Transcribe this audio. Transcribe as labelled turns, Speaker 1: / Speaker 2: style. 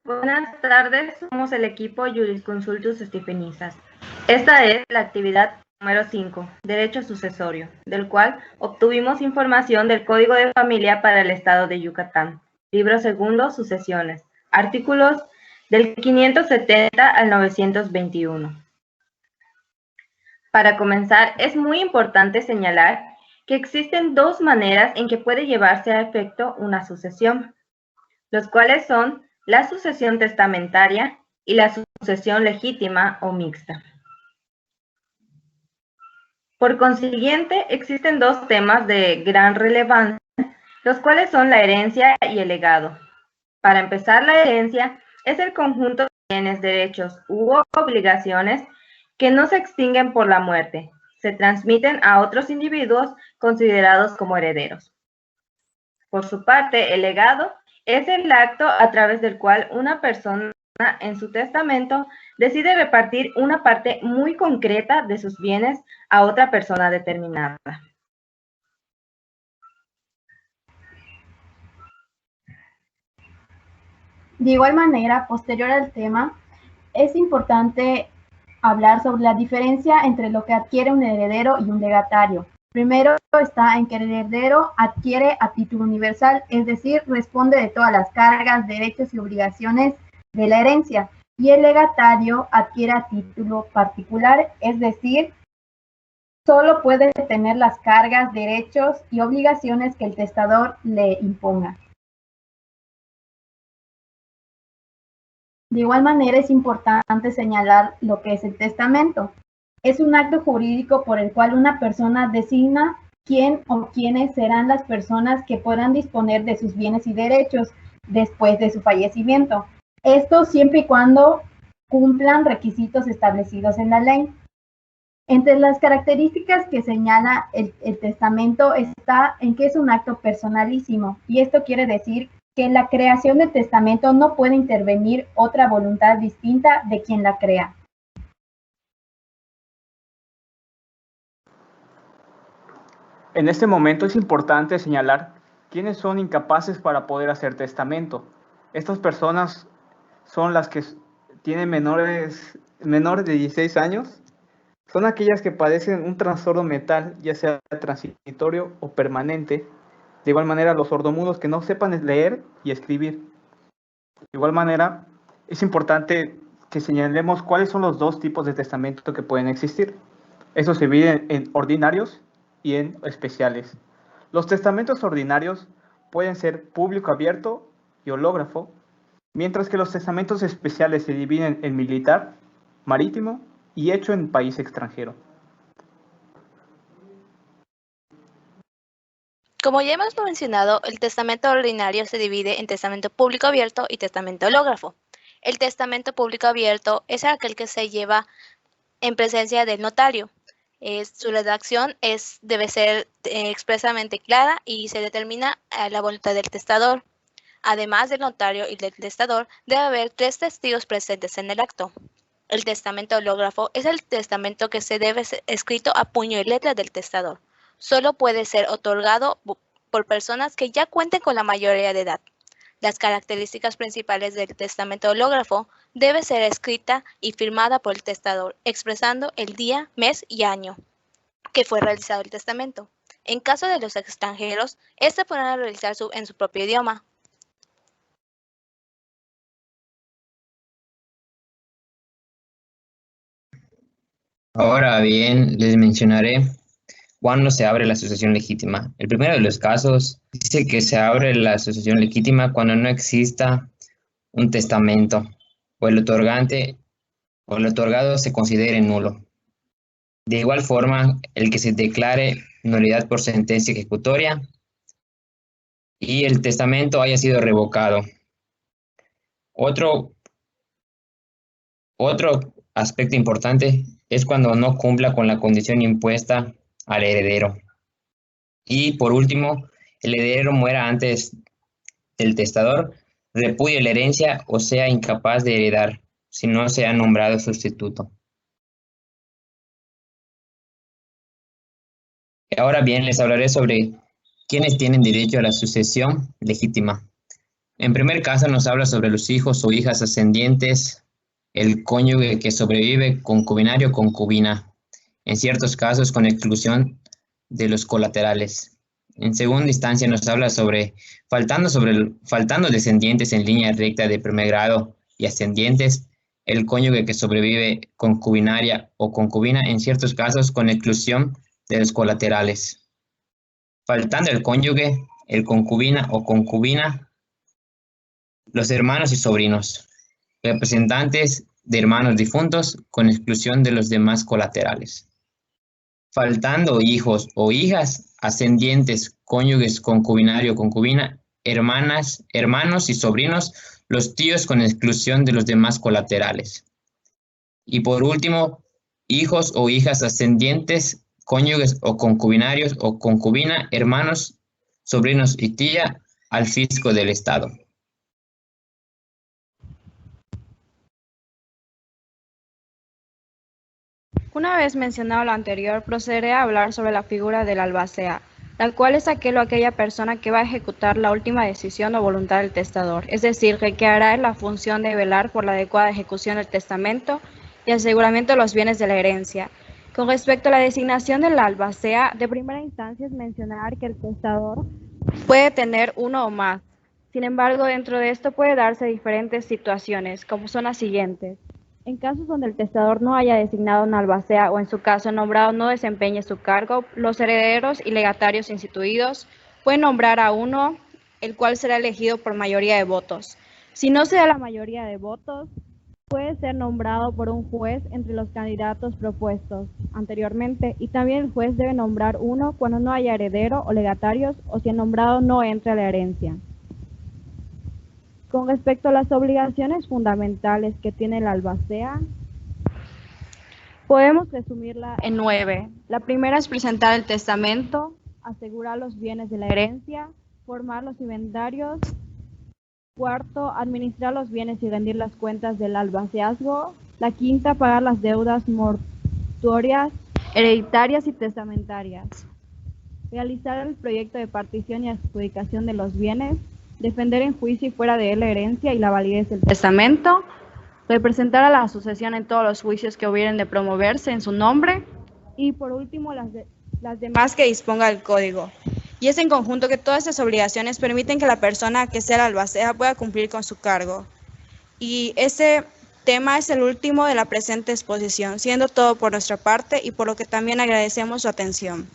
Speaker 1: Buenas tardes, somos el equipo Jurisconsultus Stephenizas. Esta es la actividad número 5, Derecho Sucesorio, del cual obtuvimos información del Código de Familia para el Estado de Yucatán. Libro segundo, Sucesiones. Artículos del 570 al 921. Para comenzar, es muy importante señalar que existen dos maneras en que puede llevarse a efecto una sucesión, los cuales son la sucesión testamentaria y la sucesión legítima o mixta. Por consiguiente, existen dos temas de gran relevancia, los cuales son la herencia y el legado. Para empezar, la herencia es el conjunto de bienes, derechos u obligaciones que no se extinguen por la muerte, se transmiten a otros individuos considerados como herederos. Por su parte, el legado es el acto a través del cual una persona en su testamento decide repartir una parte muy concreta de sus bienes a otra persona determinada.
Speaker 2: De igual manera, posterior al tema, es importante hablar sobre la diferencia entre lo que adquiere un heredero y un legatario. Primero está en que el heredero adquiere a título universal, es decir, responde de todas las cargas, derechos y obligaciones de la herencia, y el legatario adquiere a título particular, es decir, solo puede tener las cargas, derechos y obligaciones que el testador le imponga. De igual manera, es importante señalar lo que es el testamento. Es un acto jurídico por el cual una persona designa quién o quiénes serán las personas que podrán disponer de sus bienes y derechos después de su fallecimiento. Esto siempre y cuando cumplan requisitos establecidos en la ley. Entre las características que señala el testamento está en que es un acto personalísimo, y esto quiere decir que en la creación del testamento no puede intervenir otra voluntad distinta de quien la crea.
Speaker 3: En este momento es importante señalar quiénes son incapaces para poder hacer testamento. Estas personas son las que tienen menores de 16 años. Son aquellas que padecen un trastorno mental, ya sea transitorio o permanente. De igual manera, los sordomudos que no sepan leer y escribir. De igual manera, es importante que señalemos cuáles son los dos tipos de testamento que pueden existir. Estos se dividen en ordinarios y en especiales. Los testamentos ordinarios pueden ser público abierto y hológrafo, mientras que los testamentos especiales se dividen en militar, marítimo y hecho en país extranjero.
Speaker 4: Como ya hemos mencionado, el testamento ordinario se divide en testamento público abierto y testamento hológrafo. El testamento público abierto es aquel que se lleva en presencia del notario. Su redacción debe ser expresamente clara y se determina la voluntad del testador. Además del notario y del testador, debe haber 3 testigos presentes en el acto. El testamento hológrafo es el testamento que se debe ser escrito a puño y letra del testador. Solo puede ser otorgado por personas que ya cuenten con la mayoría de edad. Las características principales del testamento hológrafo debe ser escrita y firmada por el testador, expresando el día, mes y año que fue realizado el testamento. En caso de los extranjeros, este podrá realizar en su propio idioma.
Speaker 5: Ahora bien, les mencionaré cuándo se abre la asociación legítima. El primero de los casos dice que se abre la asociación legítima cuando no exista un testamento o el otorgante o el otorgado se considere nulo. De igual forma, el que se declare nulidad por sentencia ejecutoria y el testamento haya sido revocado. Otro aspecto importante es cuando no cumpla con la condición impuesta al heredero. Y por último, el heredero muera antes del testador, repudie la herencia o sea incapaz de heredar si no se ha nombrado sustituto. Ahora bien, les hablaré sobre quiénes tienen derecho a la sucesión legítima. En primer caso nos habla sobre los hijos o hijas ascendientes, el cónyuge que sobrevive, concubinario o concubina, en ciertos casos con exclusión de los colaterales. En segunda instancia nos habla sobre faltando descendientes en línea recta de primer grado y ascendientes, el cónyuge que sobrevive, concubinaria o concubina, en ciertos casos con exclusión de los colaterales. Faltando el cónyuge, el concubina o concubina, los hermanos y sobrinos, representantes de hermanos difuntos con exclusión de los demás colaterales. Faltando hijos o hijas, ascendientes, cónyuges, concubinario o concubina, hermanas, hermanos y sobrinos, los tíos con exclusión de los demás colaterales. Y por último, hijos o hijas ascendientes, cónyuges o concubinarios o concubina, hermanos, sobrinos y tía al fisco del Estado.
Speaker 6: Una vez mencionado lo anterior, procederé a hablar sobre la figura del albacea, la cual es aquel o aquella persona que va a ejecutar la última decisión o voluntad del testador, es decir, que hará la función de velar por la adecuada ejecución del testamento y aseguramiento de los bienes de la herencia. Con respecto a la designación del albacea, de primera instancia es mencionar que el testador puede tener uno o más. Sin embargo, dentro de esto puede darse diferentes situaciones, como son las siguientes. En casos donde el testador no haya designado un albacea o en su caso nombrado no desempeñe su cargo, los herederos y legatarios instituidos pueden nombrar a uno, el cual será elegido por mayoría de votos. Si no se da la mayoría de votos, puede ser nombrado por un juez entre los candidatos propuestos anteriormente, y también el juez debe nombrar uno cuando no haya heredero o legatarios o si el nombrado no entre a la herencia. Con respecto a las obligaciones fundamentales que tiene el albacea, podemos resumirla en 9. La primera es presentar el testamento, asegurar los bienes de la herencia, formar los inventarios. Cuarto, administrar los bienes y rendir las cuentas del albaceazgo. La quinta, pagar las deudas mortuorias, hereditarias y testamentarias. Realizar el proyecto de partición y adjudicación de los bienes. Defender en juicio y fuera de él la herencia y la validez del testamento, representar a la sucesión en todos los juicios que hubieren de promoverse en su nombre, y por último las demás que disponga el código. Y es en conjunto que todas estas obligaciones permiten que la persona que sea el albacea pueda cumplir con su cargo. Y ese tema es el último de la presente exposición, siendo todo por nuestra parte y por lo que también agradecemos su atención.